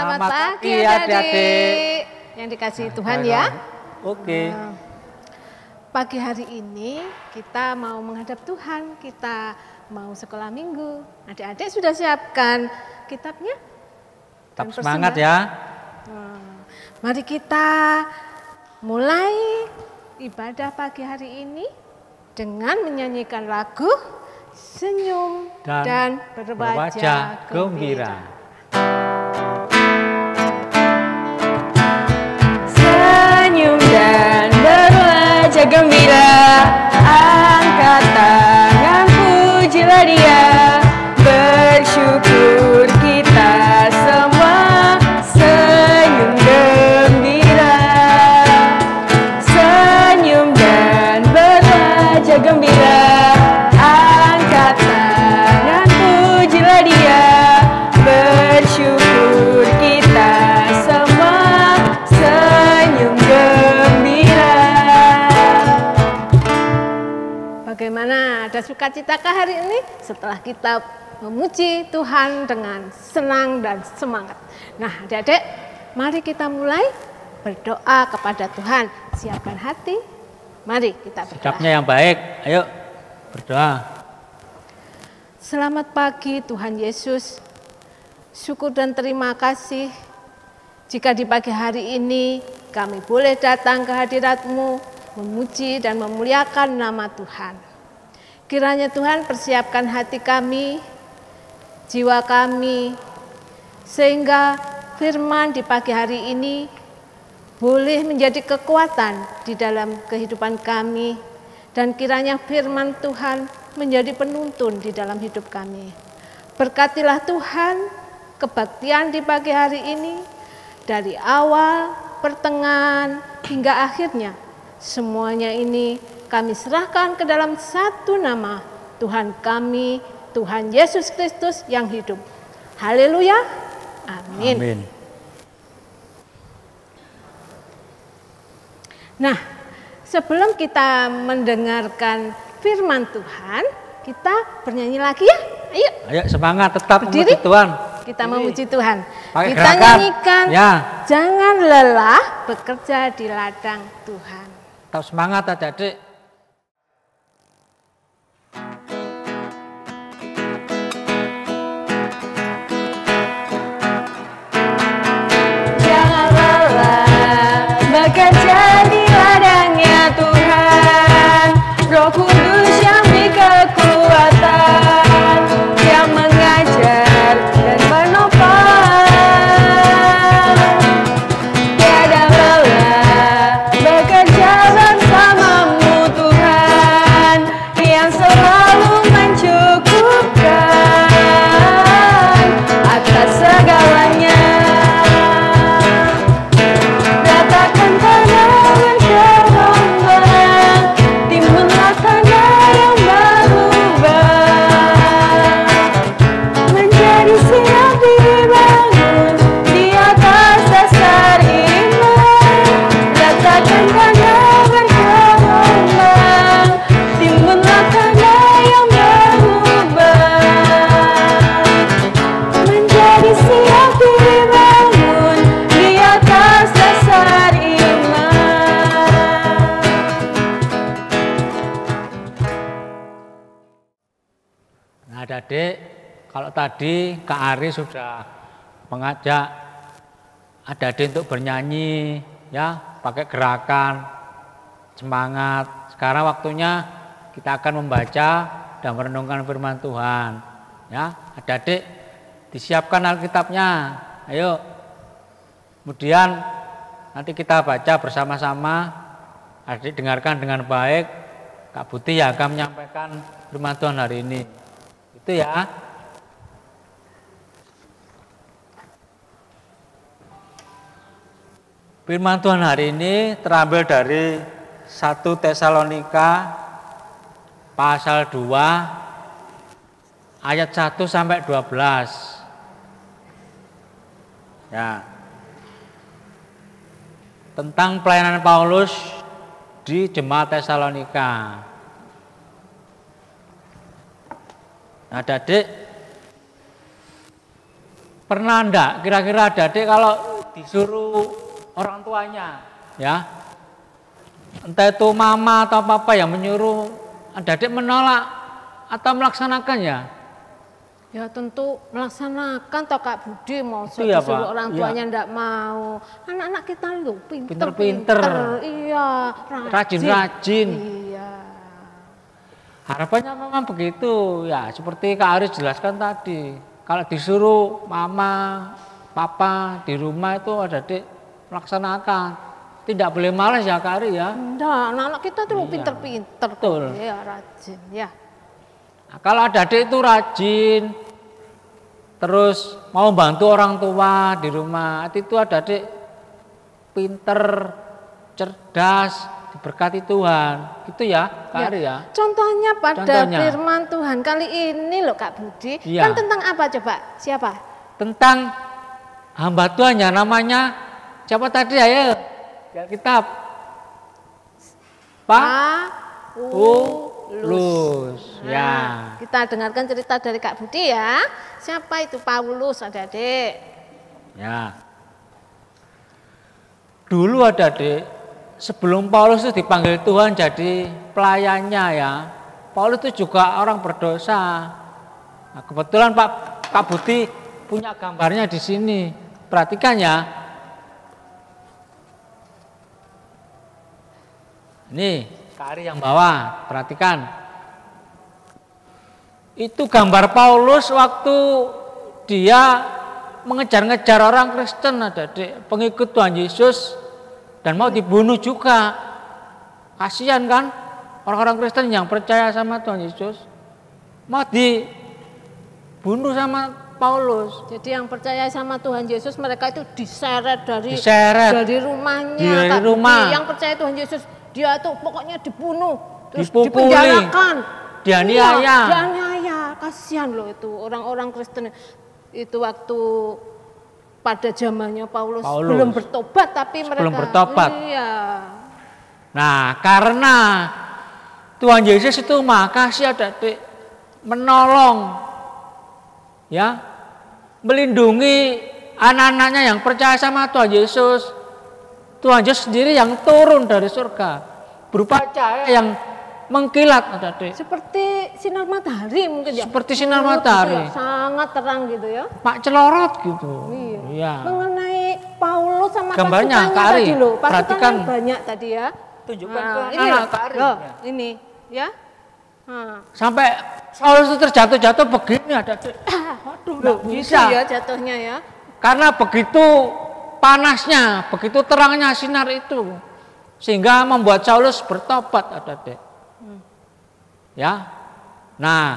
Selamat pagi adik-adik yang dikasihi Tuhan ya. Oke. Pagi hari ini kita mau menghadap Tuhan, kita mau sekolah minggu. Adik-adik sudah siapkan kitabnya? Tetap semangat ya. Mari kita mulai ibadah pagi hari ini dengan menyanyikan lagu Senyum dan Berwajah Gembira. Senyum dan berwajah gembira, angkat tangan pujilah Dia, bersyukur kita semua, senyum gembira. Senyum dan berwajah gembira, angkat tangan pujilah Dia, bersyukur kita semua, senyum gembira. Bagaimana? Ada sukacitakah hari ini setelah kita memuji Tuhan dengan senang dan semangat? Nah, adik-adik, mari kita mulai berdoa kepada Tuhan. Siapkan hati. Mari kita berdoa. Sikapnya yang baik. Ayo berdoa. Selamat pagi Tuhan Yesus. Syukur dan terima kasih jika di pagi hari ini kami boleh datang ke hadirat-Mu, memuji dan memuliakan nama Tuhan. Kiranya Tuhan persiapkan hati kami, jiwa kami, sehingga firman di pagi hari ini boleh menjadi kekuatan di dalam kehidupan kami, dan kiranya firman Tuhan menjadi penuntun di dalam hidup kami. Berkatilah Tuhan kebaktian di pagi hari ini, dari awal, pertengahan, hingga akhirnya. Semuanya ini kami serahkan ke dalam satu nama, Tuhan kami, Tuhan Yesus Kristus yang hidup. Haleluya. Amin. Amin. Nah, sebelum kita mendengarkan firman Tuhan, kita bernyanyi lagi ya. Ayo. Ayo semangat, tetap Berdiri. memuji Tuhan. Kita memuji Tuhan. Pakai Kita gerakan. nyanyikan, Ya. jangan lelah bekerja di ladang Tuhan. Tetap semangat adik-adik. Jangan lelah bekerja di ladangnya Tuhan, Roh Kudus yang beri kekuatan, yang mengajar dan menopang. Tiada lelah bekerja bersamamu Tuhan, yang selalu mencukupkan atas segalanya. Ratakan tanah bergelombang, timbunlah tanah yang berubah, menjadi siap dibangun di atas dasar iman. Ratakan tanah bergelombang, timbunlah tanah yang berubah, menjadi siap dibangun di atas dasar iman. Nah adik-adik, kalau tadi Kak Ari sudah mengajak adik-adik untuk bernyanyi, ya, pakai gerakan, semangat. Sekarang waktunya kita akan membaca dan merenungkan firman Tuhan. Ya, adik-adik disiapkan Alkitabnya. Ayo. Kemudian nanti kita baca bersama-sama. Adik dengarkan dengan baik. Kak Buti yang akan menyampaikan firman Tuhan hari ini. Itu ya. Firman Tuhan hari ini terambil dari 1 Tesalonika pasal 2 ayat 1 sampai 12. Ya. Tentang pelayanan Paulus di jemaat Tesalonika. Nah, adik Pernah enggak kira-kira adik-adik kalau disuruh orang tuanya, ya, entah itu mama atau papa yang menyuruh, adik-adik menolak atau melaksanakan ya? Ya tentu melaksanakan toh Kak Budi, mau Itu ya, disuruh Pak. orang Iya. tuanya ndak mau. Anak-anak kita lu Pinter-pinter. pinter-pinter. Iya, Rajin-rajin. Iya. Harapannya memang begitu ya, seperti Kak Aris jelaskan tadi. Kalau disuruh mama, papa di rumah itu adik-adik melaksanakan. Tidak boleh malas ya Kak Aris ya. Ndak, anak-anak kita tuh Iya. pinter-pinter. Betul. Iya, rajin ya. Nah, kalau adik-adik itu rajin, terus mau bantu orang tua di rumah, itu adik-adik pinter, cerdas, diberkati Tuhan. Gitu ya Kak Ari ya. Contohnya pada Contohnya. firman Tuhan kali ini loh Kak Budi. Iya. Kan tentang apa coba? Siapa? Tentang hamba Tuhan ya, namanya siapa tadi ayo? Ya kitab. Paulus. Nah, Ya. kita dengarkan cerita dari Kak Budi ya. Siapa itu Paulus, adik-adik? Ya. Dulu adik-adik, sebelum Paulus itu dipanggil Tuhan jadi pelayannya ya. Paulus itu juga orang berdosa. Nah, kebetulan Kak Budi punya gambarnya di sini. Perhatikan ya. Ini Kak Ari yang bawa, perhatikan. Itu gambar Paulus waktu dia mengejar-ngejar orang Kristen, adik-adik, pengikut Tuhan Yesus, dan mau dibunuh juga. Kasihan kan orang-orang Kristen yang percaya sama Tuhan Yesus, mau dibunuh sama Paulus. Jadi yang percaya sama Tuhan Yesus mereka itu diseret dari rumahnya. Dari Kak Budi. rumah. Yang percaya Tuhan Yesus dia tuh pokoknya dibunuh, terus Dipukuli, dipenjarakan, dianiaya. Iya, dianiaya. Kasihan loh itu orang-orang Kristen itu waktu pada zamannya Paulus belum bertobat tapi mereka belum bertobat. Iya. Nah, karena Tuhan Yesus itu Maha Kasih adik-adik, menolong ya, melindungi anak-anaknya yang percaya sama Tuhan Yesus. Tuhan Yesus sendiri yang turun dari surga berupa cahaya yang mengkilat adik-adik. Seperti sinar matahari mungkin ya. Seperti sinar matahari. Gitu ya, sangat terang gitu ya. Pak celorot gitu. Iya. Iya. Mengenai Paulus sama Gambarnya, pasukannya Kak Ari, tadi loh. perhatikan. Pasukannya banyak tadi ya. Tunjukkan ke ini anak loh. Kak Ari. Loh, Ya. ini ya. Nah. Sampai Paulus itu terjatuh-jatuh begini adik-adik. Waduh, Loh, nggak gitu bisa. ya jatuhnya ya. Karena begitu panasnya, begitu terangnya sinar itu, sehingga membuat Saulus bertobat adik-adik. Ya, nah,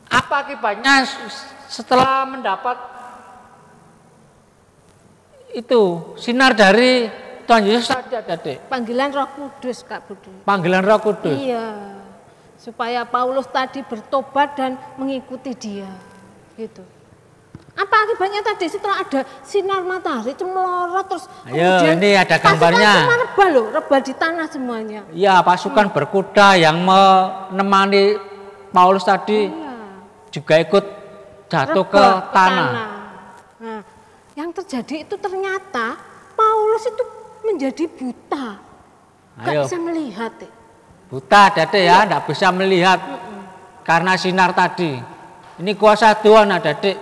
apa akibatnya setelah mendapat itu sinar dari Tuhan Yesus tadi adik-adik? Panggilan Roh Kudus Kak Budi. Panggilan Roh Kudus. Iya. Supaya Paulus tadi bertobat dan mengikuti dia. Gitu. Apa akibatnya tadi setelah ada sinar matahari cemerlang terus Ayo, ini ada gambarnya. pasukan semua rebah loh, rebah di tanah semuanya. Ya, pasukan berkuda yang menemani Paulus tadi Iya. juga ikut jatuh ke Rebah tanah. Nah, yang terjadi itu ternyata Paulus itu menjadi buta. Gak Ayo. bisa melihat. Buta adik-adik ya, tidak bisa melihat karena sinar tadi. Ini kuasa Tuhan adik-adik,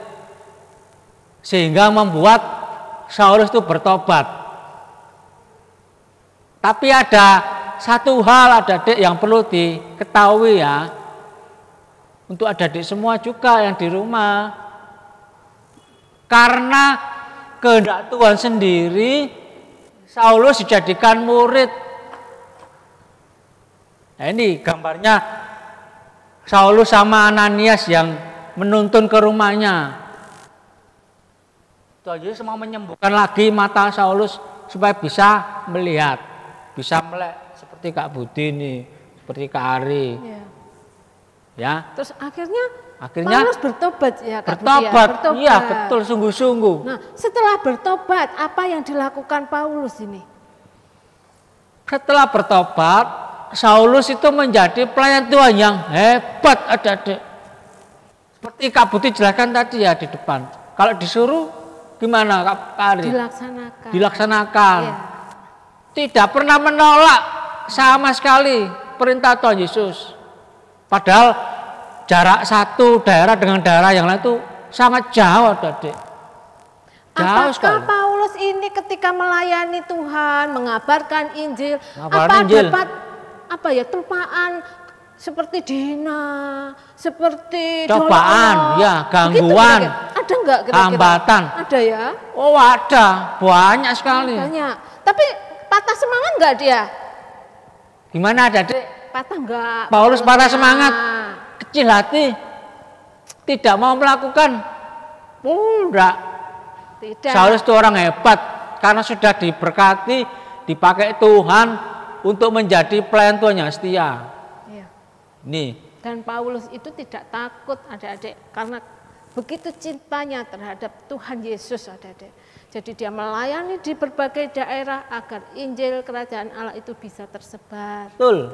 sehingga membuat Saulus itu bertobat. Tapi ada satu hal adik-adik yang perlu diketahui ya, untuk adik-adik semua juga yang di rumah. Karena kehendak Tuhan sendiri, Saulus dijadikan murid. Nah, ini gambarnya Saulus sama Ananias yang menuntun ke rumahnya. Tuhan Yesus mau menyembuhkan lagi mata Saulus supaya bisa melihat, bisa melek seperti Kak Budi ini, seperti Kak Ari. Ya. Ya. Terus akhirnya Paulus bertobat ya Kak Budi ya? Bertobat. Iya, betul, sungguh-sungguh. Nah, setelah bertobat apa yang dilakukan Paulus ini? Setelah bertobat, Saulus itu menjadi pelayan Tuhan yang hebat adik-adik. Seperti Kak Budi jelaskan tadi ya di depan. Kalau disuruh gimana Kak Ari? Dilaksanakan. Dilaksanakan. Iya. Tidak pernah menolak sama sekali perintah Tuhan Yesus. Padahal jarak satu daerah dengan daerah yang lain itu sangat jauh, Adik. Jauh Apakah sekali. Paulus ini ketika melayani Tuhan, mengabarkan Injil, Mengabarkan Injil. dapat tempaan seperti dihina, seperti Cobaan, dolok-olok? ya, Begitu gangguan, kira-kira? Ada enggak kira-kira? hambatan. Ada ya? Oh ada, banyak sekali. Banyak. Tapi patah semangat enggak dia? Gimana Adik? Patah enggak? Paulus patah semangat, Nah, kecil hati, tidak mau melakukan. Enggak. tidak. Saulus itu orang hebat karena sudah diberkati, dipakai Tuhan untuk menjadi pelayan Tuhan yang setia. Iya. Nih, Dan Paulus itu tidak takut adik-adik karena begitu cintanya terhadap Tuhan Yesus adik-adik. Jadi dia melayani di berbagai daerah agar Injil Kerajaan Allah itu bisa tersebar. betul.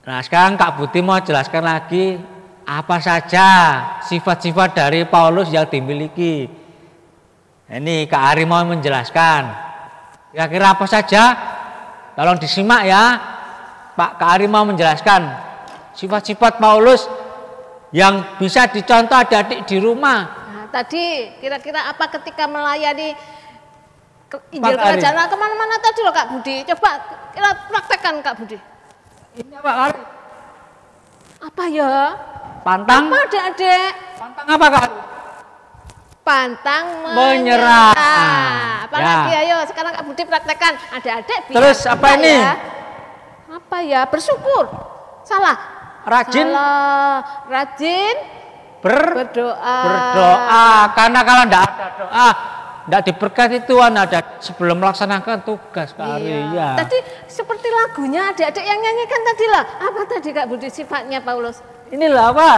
Nah sekarang Kak Buti mau jelaskan lagi apa saja sifat-sifat dari Paulus yang dimiliki. Ini Kak Ari mau menjelaskan. Kira-kira apa saja? Tolong disimak ya. Pak Kak Ari mau menjelaskan sifat-sifat Paulus yang bisa dicontoh adik-adik di rumah. Nah, tadi kira-kira apa ketika melayani Injil Pak Ari. Kerajaan Allah kemana-mana tadi loh Kak Budi. Coba kita praktekkan Kak Budi. Ini apa Kak Ari? Apa ya? Pantang? Apa adik-adik? Pantang apa Kak Ari? Pantang Menyerah. Apalagi Ya. ayo sekarang Kak Budi praktekkan. Adik-adik biar Terus apa kita ini? ya. Apa ya? Bersyukur. Salah. Rajin Salah. Rajin berdoa. berdoa. Karena kalau tidak ada doa, tidak diberkati Tuhan ada sebelum melaksanakan tugas Kak Ari. Ya. Tadi seperti lagunya adik-adik yang nyanyikan tadi lah. Apa tadi Kak Budi sifatnya Paulus? Inilah apa?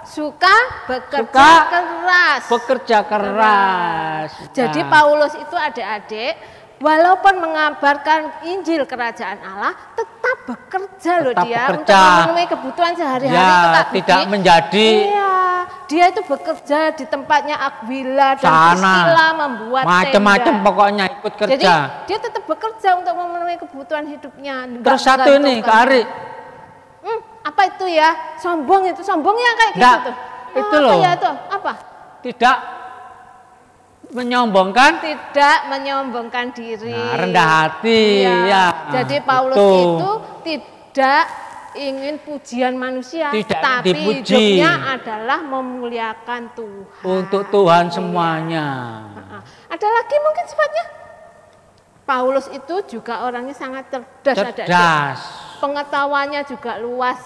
Suka bekerja Suka keras. Bekerja keras. Jadi Nah, Paulus itu adik-adik walaupun mengabarkan Injil Kerajaan Allah tetap bekerja loh Tetap dia untuk bekerja. memenuhi kebutuhan sehari-hari ya, itu Kak Budi. tidak menjadi Iya, dia itu bekerja di tempatnya Aquila dan Sana. Priscilla membuat macam-macam tenda. pokoknya ikut kerja. Jadi dia tetap bekerja untuk memenuhi kebutuhan hidupnya. Nggak Terus satu ini Kak Ari, apa itu ya? Sombong itu, sombongnya kayak gitu Nggak, tuh. itu Apa loh. ya itu? Apa? tidak menyombongkan, Tidak menyombongkan diri. nah, rendah hati. Iya. Ya, Jadi Paulus itu tidak ingin pujian manusia, Tidak tapi dipuji. hidupnya adalah memuliakan Tuhan. untuk Tuhan semuanya. Ada lagi mungkin sifatnya? Paulus itu juga orangnya sangat cerdas. Adik-adik. Cerdas. Pengetahuannya juga luas.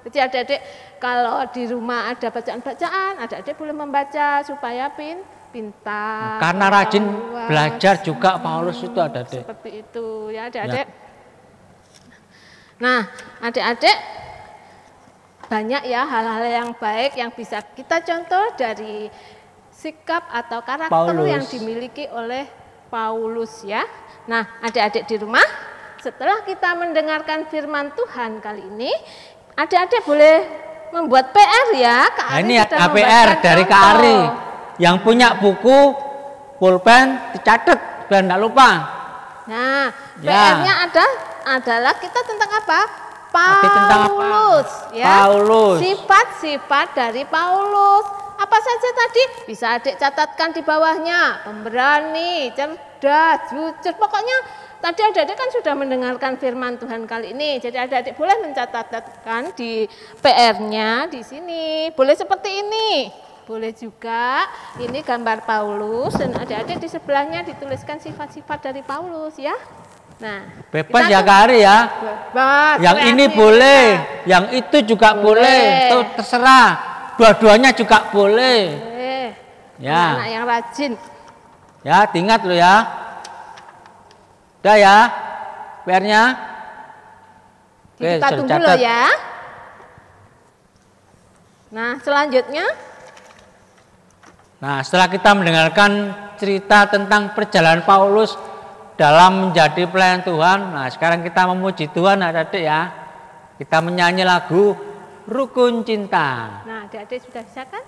Jadi adik-adik kalau di rumah ada bacaan-bacaan, adik-adik boleh membaca supaya pintar. Karena rajin luas. belajar juga Paulus itu ada deh. Seperti itu ya adik-adik. Nah adik-adik banyak ya hal-hal yang baik yang bisa kita contoh dari sikap atau karakter Paulus. yang dimiliki oleh Paulus ya. Nah adik-adik di rumah setelah kita mendengarkan firman Tuhan kali ini, adik-adik boleh membuat PR ya. Kak Nah, Ari ini sudah ada PR membuatkan dari Kak contoh. Ari. Yang punya buku, pulpen, dicatat biar tidak lupa. Nah, Ya. PR-nya adalah kita tentang apa? Tadi tentang apa? Paulus, ya. Paulus. Sifat-sifat dari Paulus. Apa saja tadi? Bisa adik catatkan di bawahnya. Pemberani, cerdas, jujur. Pokoknya tadi adik-adik kan sudah mendengarkan firman Tuhan kali ini. Jadi adik-adik boleh mencatatkan di PR-nya di sini. Boleh seperti ini. Boleh juga, ini gambar Paulus dan adik-adik di sebelahnya dituliskan sifat-sifat dari Paulus ya. Nah, Bebas kita ya tuh- Kak Ari ya. Bebas, Yang ini kreatif boleh, kita. yang itu juga boleh. Itu terserah. Dua-duanya juga boleh. Boleh. Ya. Anak yang rajin. Ya, diingat lo ya. Udah ya. PR-nya. Oke, Kita sudah tunggu catat. loh ya. Nah, selanjutnya Nah, setelah kita mendengarkan cerita tentang perjalanan Paulus dalam menjadi pelayan Tuhan, nah sekarang kita memuji Tuhan adik-adik ya. Kita menyanyi lagu Rukun Cinta. Nah, adik-adik sudah bisa kan?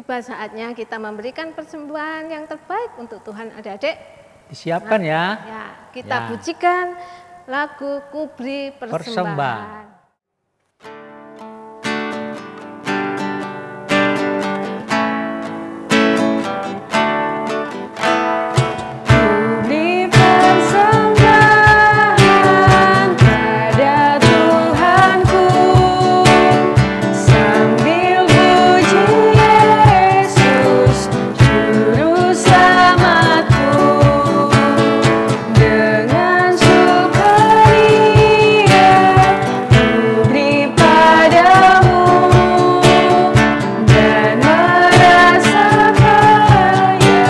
Tiba saatnya kita memberikan persembahan yang terbaik untuk Tuhan. Adik-adik, Disiapkan ya. ya, kita Ya. pujikan lagu Kuberi Persembahan. Kuberi persembahan pada Tuhanku, sambil puji Yesus Juru Selamatku. Dengan sukaria kuberi padamu, dan merasa kaya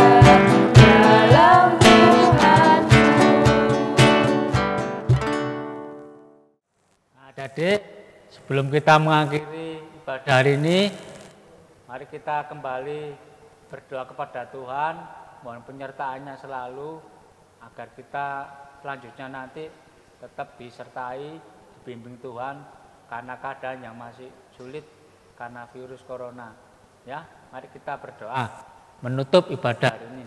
dalam Tuhanku. Nah, adik-adik, sebelum kita mengakhiri ibadah hari ini, mari kita kembali berdoa kepada Tuhan, mohon penyertaannya selalu, agar kita selanjutnya nanti tetap disertai, dibimbing Tuhan, karena keadaan yang masih sulit karena virus corona. Ya, mari kita berdoa menutup ibadah hari ini.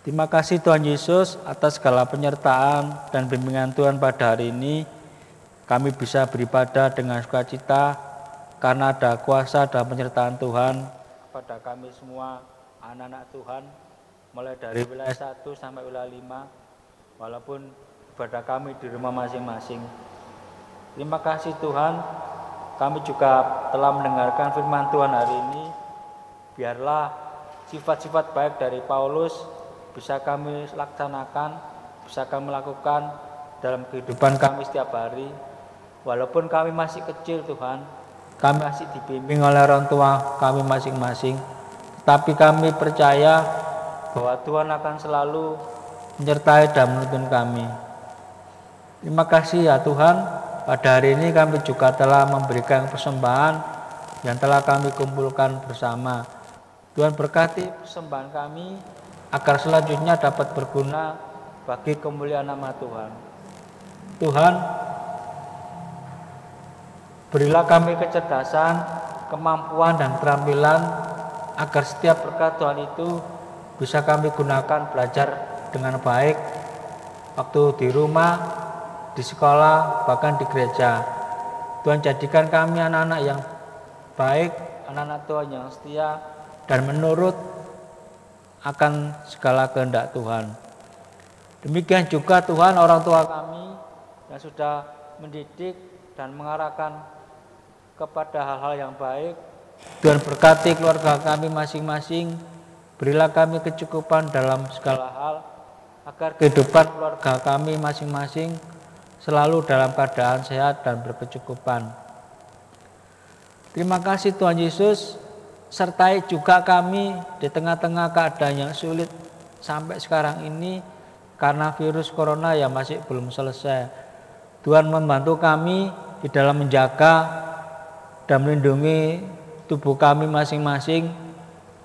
Terima kasih Tuhan Yesus atas segala penyertaan dan bimbingan Tuhan pada hari ini. Kami bisa beribadah dengan sukacita karena ada kuasa dan penyertaan Tuhan kepada kami semua anak-anak Tuhan, mulai dari wilayah 1 sampai wilayah 5, walaupun ibadah kami di rumah masing-masing. Terima kasih Tuhan, kami juga telah mendengarkan firman Tuhan hari ini. Biarlah sifat-sifat baik dari Paulus bisa kami laksanakan, bisa kami lakukan dalam kehidupan kami setiap hari. Walaupun kami masih kecil Tuhan, kami masih dibimbing oleh orang tua kami masing-masing, tapi kami percaya bahwa Tuhan akan selalu menyertai dan menuntun kami. Terima kasih ya Tuhan, pada hari ini kami juga telah memberikan persembahan yang telah kami kumpulkan bersama. Tuhan berkati persembahan kami agar selanjutnya dapat berguna bagi kemuliaan nama Tuhan. Tuhan, berilah kami kecerdasan, kemampuan dan keterampilan agar setiap berkat Tuhan itu bisa kami gunakan belajar dengan baik waktu di rumah, di sekolah, bahkan di gereja. Tuhan, jadikan kami anak-anak yang baik, anak-anak Tuhan yang setia dan menurut akan segala kehendak Tuhan. Demikian juga Tuhan, orang tua kami yang sudah mendidik dan mengarahkan kepada hal-hal yang baik. Tuhan berkati keluarga kami masing-masing, berilah kami kecukupan dalam segala hal, agar kehidupan keluarga kami masing-masing selalu dalam keadaan sehat dan berkecukupan. Terima kasih Tuhan Yesus, sertai juga kami di tengah-tengah keadaan yang sulit sampai sekarang ini karena virus corona yang masih belum selesai. Tuhan membantu kami di dalam menjaga dan melindungi tubuh kami masing-masing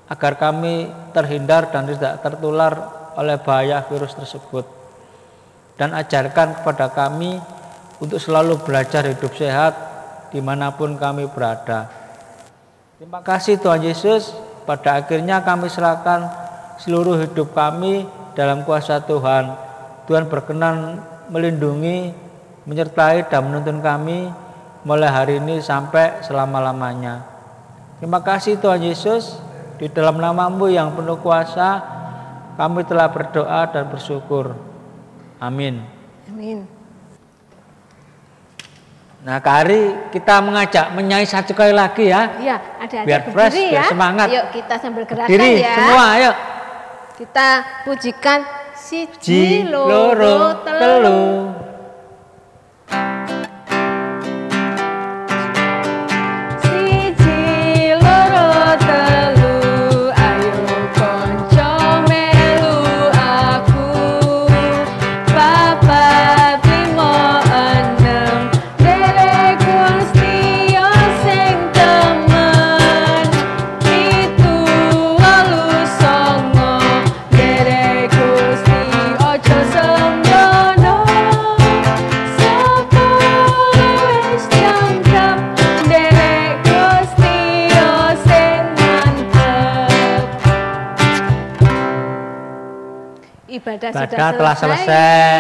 agar kami terhindar dan tidak tertular oleh bahaya virus tersebut. Dan ajarkan kepada kami untuk selalu belajar hidup sehat dimanapun kami berada. Terima kasih Tuhan Yesus, pada akhirnya kami serahkan seluruh hidup kami dalam kuasa Tuhan. Tuhan berkenan melindungi, menyertai dan menuntun kami mulai hari ini sampai selama-lamanya. Terima kasih Tuhan Yesus, di dalam nama-Mu yang penuh kuasa kami telah berdoa dan bersyukur. Amin. Amin. Nah, Kari kita mengajak menyanyi satu kali lagi ya. Iya, ada Biar fresh, berdiri biar ya. semangat. Yuk kita sambil gerakan Diri ya. semua, ayo. Kita pujikan siji Ji loro loro telu. telu. Siji loro telu, ayo konco melu aku. Papat limo enem, derek Gusti sing temen. Pitu wolu songo, derek Gusti ojo sembrono. ibadah Ibadah telah selesai.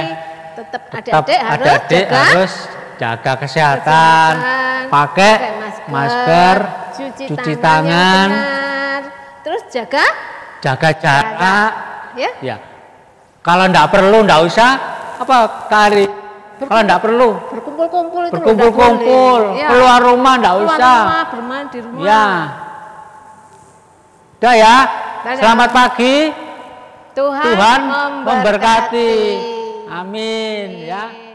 Tetap Tetap adik-adik harus jaga kesehatan, pakai masker, cuci tangan, yang benar. Terus jaga jarak. ya. Ya. Kalau enggak perlu enggak usah apa Kari. Kalau enggak perlu Berkumpul-kumpul itu berkumpul-kumpul, ya. keluar rumah enggak Keluar usah. rumah, bermain di rumah. Ya. Udah ya. Dadah. Selamat pagi. Tuhan Memberkati. Amin ya.